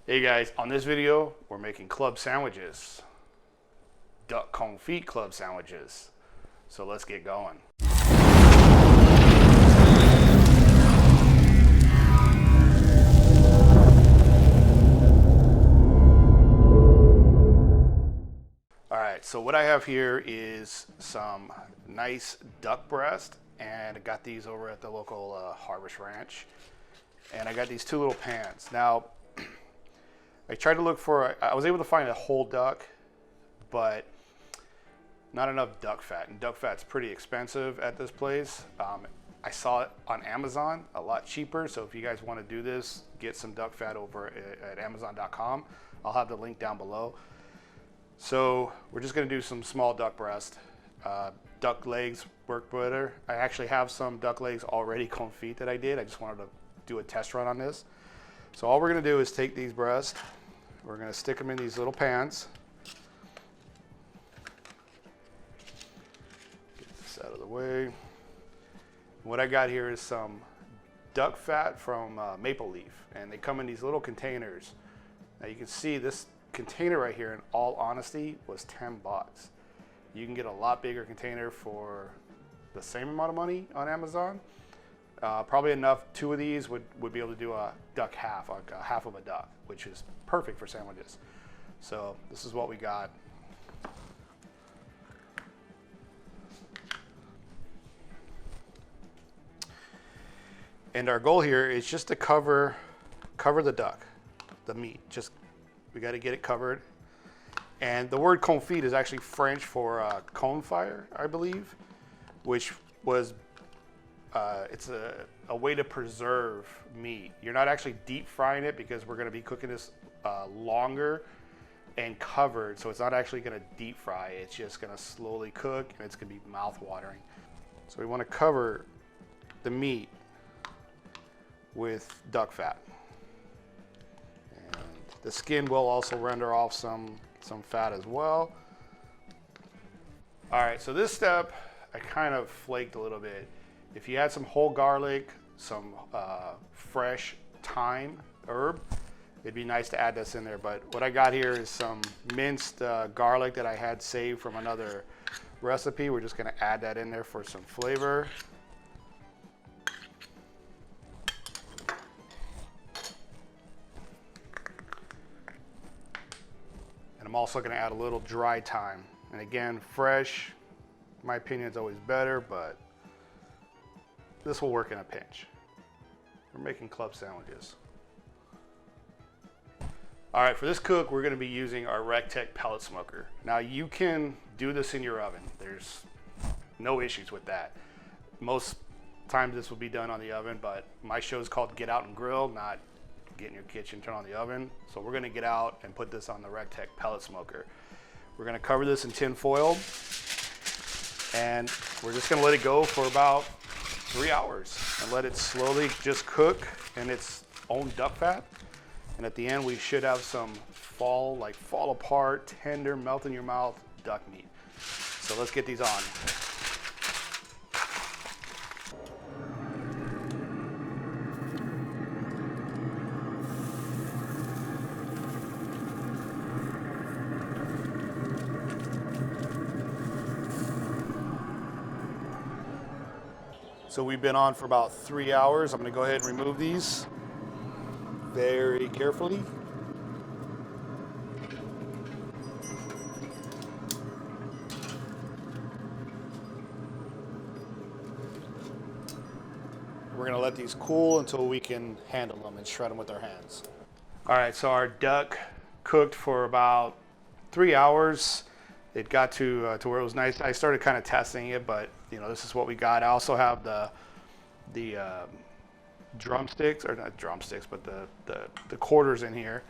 Hey guys, on this video, we're making club sandwiches. Duck confit club sandwiches. So let's get going. All right, so what I have here is some nice duck breast, and I got these over at the local Harvest Ranch. And I got these two little pans. Now, I tried to look for, I was able to find a whole duck, but not enough duck fat. And duck fat's pretty expensive at this place. I saw it on Amazon, a lot cheaper. So if you guys want to do this, get some duck fat over at Amazon.com. I'll have the link down below. So we're just gonna do some small duck breast. Duck legs work better. I actually have some duck legs already confit that I did. I just wanted to do a test run on this. So all we're gonna do is take these breasts, we're gonna stick them in these little pans. Get this out of the way. What I got here is some duck fat from Maple Leaf, and they come in these little containers. Now you can see this container right here, in all honesty, was 10 bucks. You can get a lot bigger container for the same amount of money on Amazon. Probably enough, 2 of these would be able to do a duck half, like a half of a duck, which is perfect for sandwiches. So this is what we got. And our goal here is just to cover the duck, the meat. Just, we got to get it covered. And the word confit is actually French for cone fire, I believe, which was it's a way to preserve meat. You're not actually deep frying it because we're going to be cooking this longer and covered, so it's not actually going to deep fry. It's just going to slowly cook, and it's going to be mouth-watering. So we want to cover the meat with duck fat. And the skin will also render off some fat as well. All right, so this step, I kind of flaked a little bit. If you had some whole garlic, some fresh thyme herb, it'd be nice to add this in there. But what I got here is some minced garlic that I had saved from another recipe. We're just gonna add that in there for some flavor. And I'm also gonna add a little dry thyme. And again, fresh, in my opinion, is always better, but this will work in a pinch. We're making club sandwiches. All right, for this cook, we're gonna be using our Rec Tec Pellet smoker. Now you can do this in your oven. There's no issues with that. Most times this will be done on the oven, but my show is called Get Out and Grill, not get in your kitchen, turn on the oven. So we're gonna get out and put this on the Rec Tec Pellet smoker. We're gonna cover this in tin foil, and we're just gonna let it go for about 3 hours and let it slowly just cook in its own duck fat. And at the end, we should have some fall apart, tender, melt in your mouth duck meat. So let's get these on. So we've been on for about 3 hours. I'm gonna go ahead and remove these very carefully. We're gonna let these cool until we can handle them and shred them with our hands. All right, so our duck cooked for about 3 hours. It got to where it was nice. I started kind of testing it, but you know, this is what we got. I also have the drumsticks, or not drumsticks, but the quarters in here.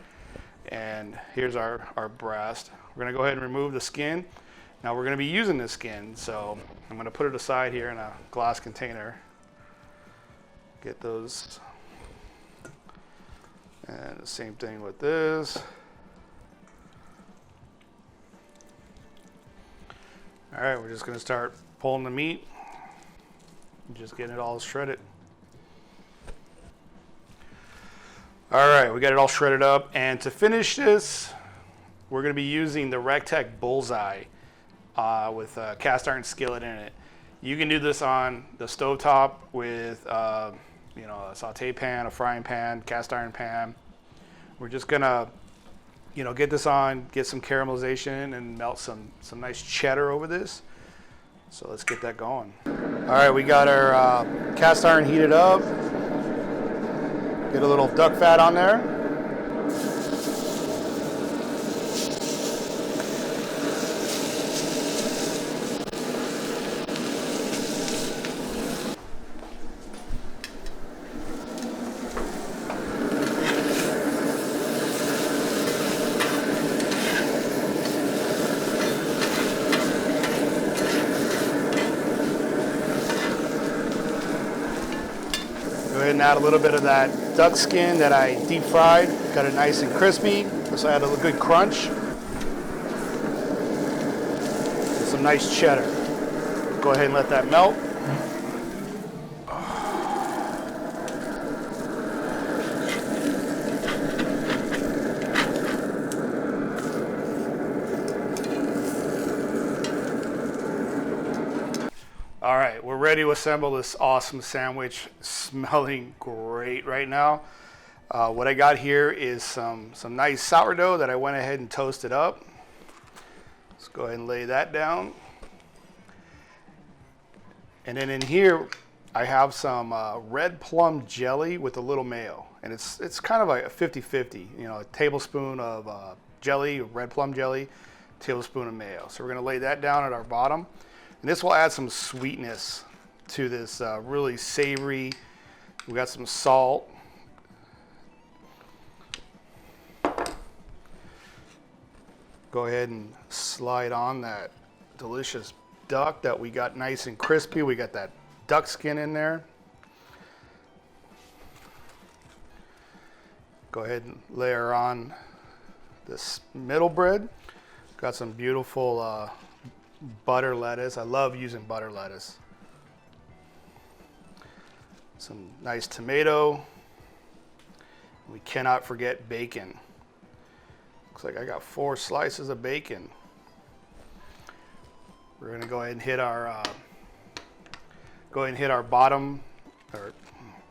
And here's our breast. We're gonna go ahead and remove the skin. Now we're gonna be using this skin, so I'm gonna put it aside here in a glass container. Get those. And the same thing with this. All right, we're just gonna start pulling the meat and just getting it all shredded. All right, we got it all shredded up. And to finish this, we're going to be using the Rec Tec Bullseye with a cast iron skillet in it. You can do this on the stovetop with a saute pan, a frying pan, cast iron pan. We're just going to get this on, get some caramelization, and melt some nice cheddar over this. So let's get that going. All right, we got our cast iron heated up. Get a little duck fat on there. Go ahead and add a little bit of that duck skin that I deep fried. Got it nice and crispy. This will add a good crunch. And some nice cheddar. Go ahead and let that melt. All right, we're ready to assemble this awesome sandwich. Smelling great right now. What I got here is some nice sourdough that I went ahead and toasted up. Let's go ahead and lay that down. And then in here, I have some red plum jelly with a little mayo. And it's kind of like a 50-50, a tablespoon of jelly, red plum jelly, tablespoon of mayo. So we're gonna lay that down at our bottom. And this will add some sweetness to this really savory. We got some salt. Go ahead and slide on that delicious duck that we got nice and crispy. We got that duck skin in there. Go ahead and layer on this middle bread. Got some beautiful butter lettuce. I love using butter lettuce. Some nice tomato. We cannot forget bacon. Looks like I got 4 slices of bacon. We're gonna go ahead and hit our bottom, or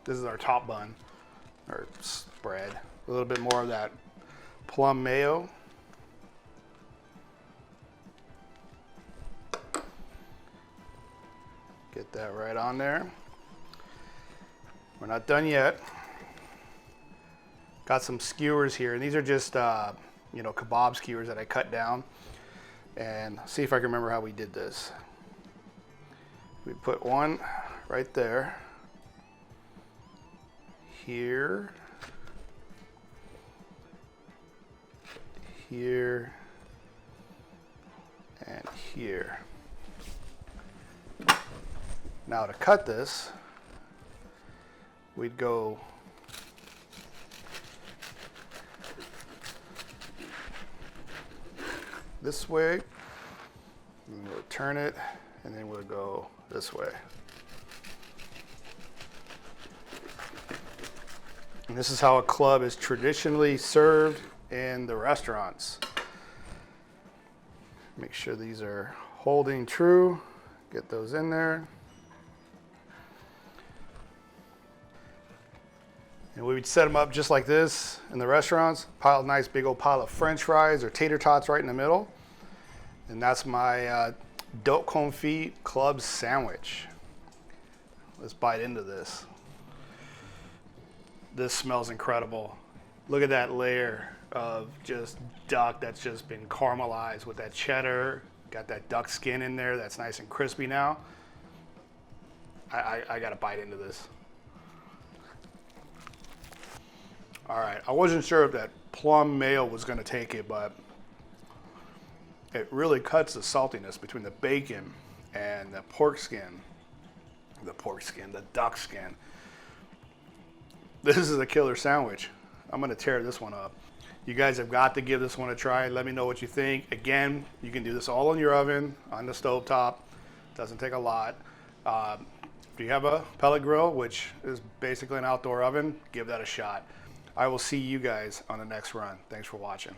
this is our top bun, or spread. A little bit more of that plum mayo. Get that right on there. We're not done yet. Got some skewers here, and these are just kebab skewers that I cut down. And see if I can remember how we did this. We put one right there, here, here, and here. Now to cut this, we'd go this way, and we'll turn it, and then we'll go this way. And this is how a club is traditionally served in the restaurants. Make sure these are holding true. Get those in there. And we would set them up just like this in the restaurants. Nice big old pile of French fries or tater tots right in the middle. And that's my dope confit club sandwich. Let's bite into this. This smells incredible. Look at that layer of just duck that's just been caramelized with that cheddar. Got that duck skin in there that's nice and crispy now. I gotta bite into this. All right, I wasn't sure if that plum mayo was gonna take it, but it really cuts the saltiness between the bacon and the pork skin. The duck skin. This is a killer sandwich. I'm gonna tear this one up. You guys have got to give this one a try. Let me know what you think. Again, you can do this all in your oven, on the stove top. Doesn't take a lot. If you have a pellet grill, which is basically an outdoor oven, give that a shot. I will see you guys on the next run. Thanks for watching.